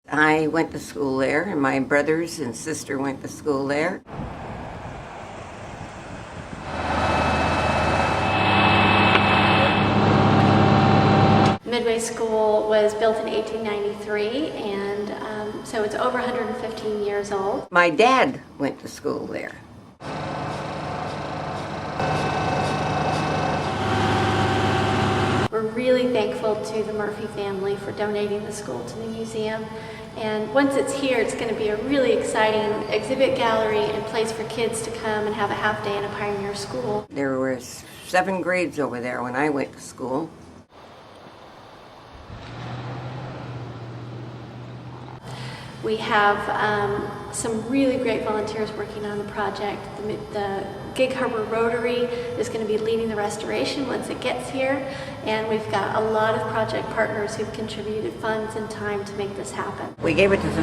I went to school there, and my brothers and sister went to school there. Midway School was built in 1893, and so it's over 115 years old. My dad went to school there. We're really thankful to the Murphy family for donating the school to the museum. And once it's here, it's going to be a really exciting exhibit gallery and place for kids to come and have a half day in a pioneer school. There were 7 grades over there when I went to school. We have some really great volunteers working on the project. The Gig Harbor Rotary is going to be leading the restoration once it gets here, and we've got a lot of project partners who've contributed funds and time to make this happen. We gave it to the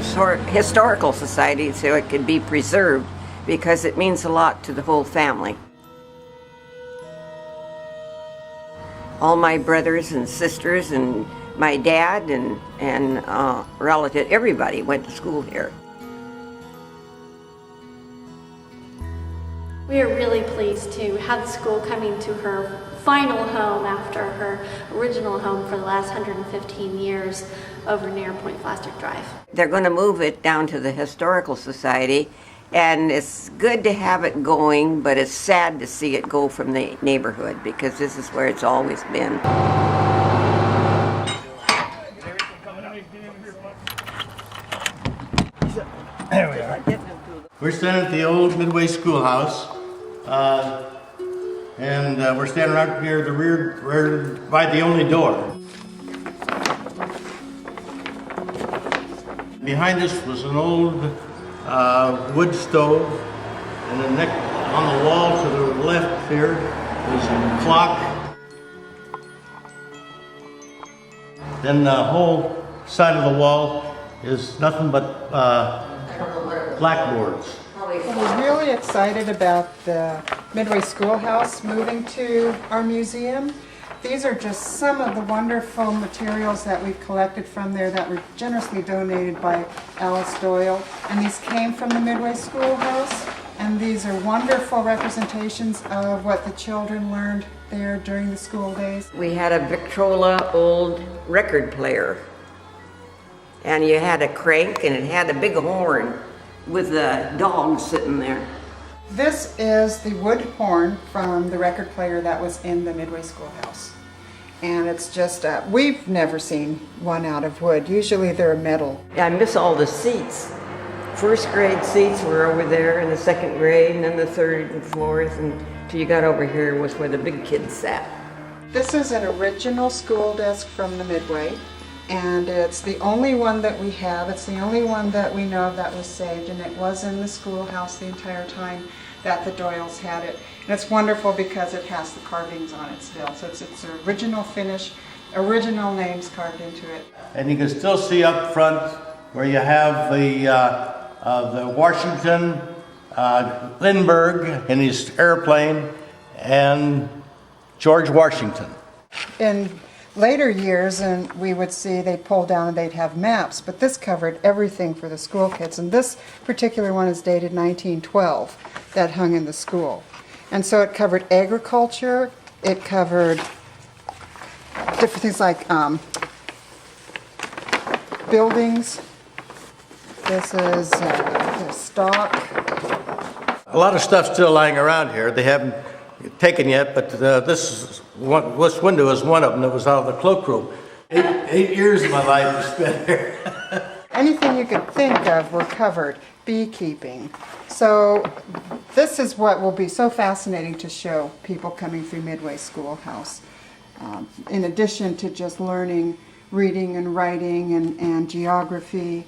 Historical Society so it could be preserved because it means a lot to the whole family. All my brothers and sisters and my dad and relative, everybody went to school here. We are really pleased to have the school coming to her final home after her original home for the last 115 years over near Point Plastic Drive. They're going to move it down to the Historical Society, and it's good to have it going, but it's sad to see it go from the neighborhood because this is where it's always been. There we are. We're standing at the old Midway Schoolhouse, and we're standing right near the rear by the only door. Behind us was an old wood stove, and on the wall to the left here was a clock. Then the whole side of the wall is nothing but blackboards. We're really excited about the Midway Schoolhouse moving to our museum. These are just some of the wonderful materials that we've collected from there that were generously donated by Alice Doyle. And these came from the Midway Schoolhouse. And these are wonderful representations of what the children learned there during the school days. We had a Victrola old record player, and you had a crank and it had a big horn with a dog sitting there. This is the wood horn from the record player that was in the Midway Schoolhouse. And it's just, we've never seen one out of wood. Usually they're metal. I miss all the seats. First grade seats were over there in the second grade, and then the third and fourth, and till you got over here was where the big kids sat. This is an original school desk from the Midway, and it's the only one that we have. It's the only one that we know of that was saved, and it was in the schoolhouse the entire time that the Doyles had it. And it's wonderful because it has the carvings on it still. So it's its original finish, original names carved into it. And you can still see up front where you have the Washington, Lindbergh in his airplane, and George Washington. In later years, and we would see they'd pull down and they'd have maps, but this covered everything for the school kids. And this particular one is dated 1912 that hung in the school. And so it covered agriculture, it covered different things like buildings. This is the stock. A lot of stuff still lying around here. They haven't taken yet, but this window is one of them that was out of the cloakroom. 8 years of my life was spent here. Anything you could think of were covered. Beekeeping. So this is what will be so fascinating to show people coming through Midway Schoolhouse. In addition to just learning reading and writing and geography,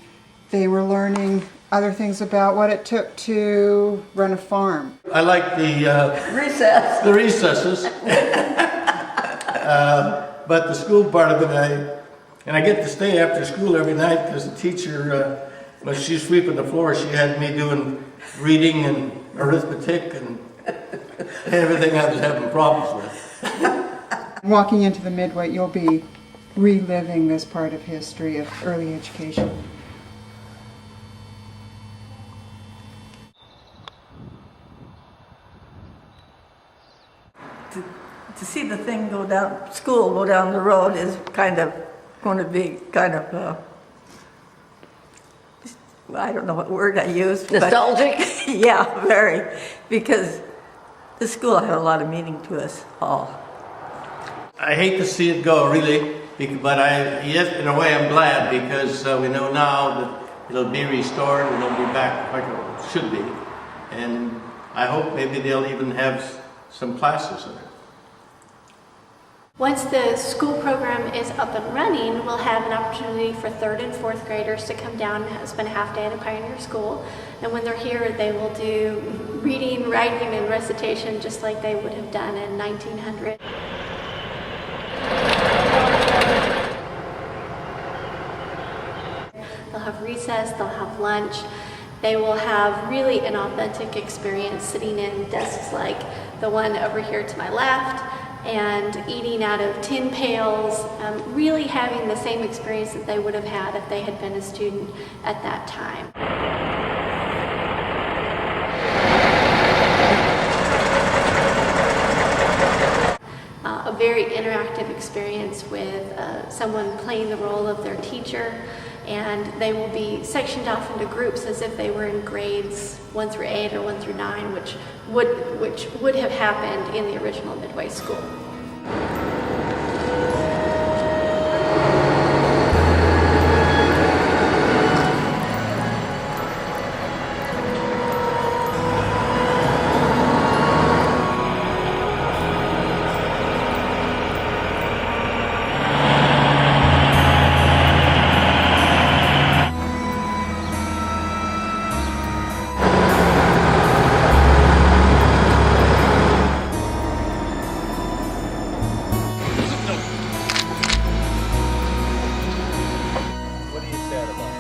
they were learning other things about what it took to run a farm. I like the recesses, but the school part of it, and I get to stay after school every night because the teacher, when she's sweeping the floor, she had me doing reading and arithmetic and everything I was having problems with. Walking into the Midway, you'll be reliving this part of history of early education. go down the road is kind of going to be kind of, I don't know what word I used. but- Nostalgic? Yeah, very, because the school had a lot of meaning to us all. I hate to see it go, really, but yes, in a way I'm glad because we know now that it'll be restored and it'll be back like it should be. And I hope maybe they'll even have some classes in it. Once the school program is up and running, we'll have an opportunity for 3rd and 4th graders to come down and spend a half day at a Pioneer School. And when they're here, they will do reading, writing, and recitation just like they would have done in 1900. They'll have recess, they'll have lunch. They will have really an authentic experience sitting in desks like the one over here to my left and eating out of tin pails, really having the same experience that they would have had if they had been a student at that time. A very interactive experience with someone playing the role of their teacher, and they will be sectioned off into groups as if they were in grades 1 through 8 or 1 through 9, which would have happened in the original Midway School. What are you sad about?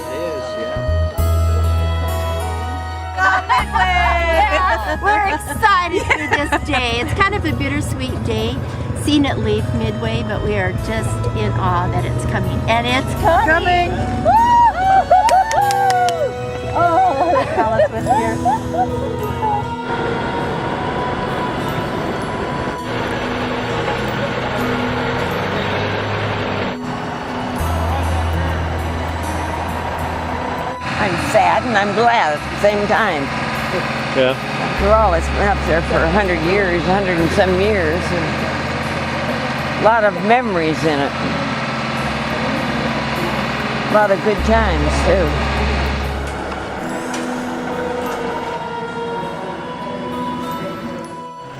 It is, yeah. We're excited for this day. It's kind of a bittersweet day, seeing it leave Midway, but we are just in awe that it's coming. And it's coming! Oh, let's tell us what's here. I'm sad and I'm glad at the same time. Yeah. After all, it's been up there for 100 years, 100 and some years, and a lot of memories in it. A lot of good times, too.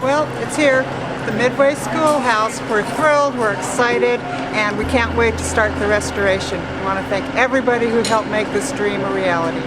Well, it's here, the Midway Schoolhouse. We're thrilled, we're excited, and we can't wait to start the restoration. We want to thank everybody who helped make this dream a reality.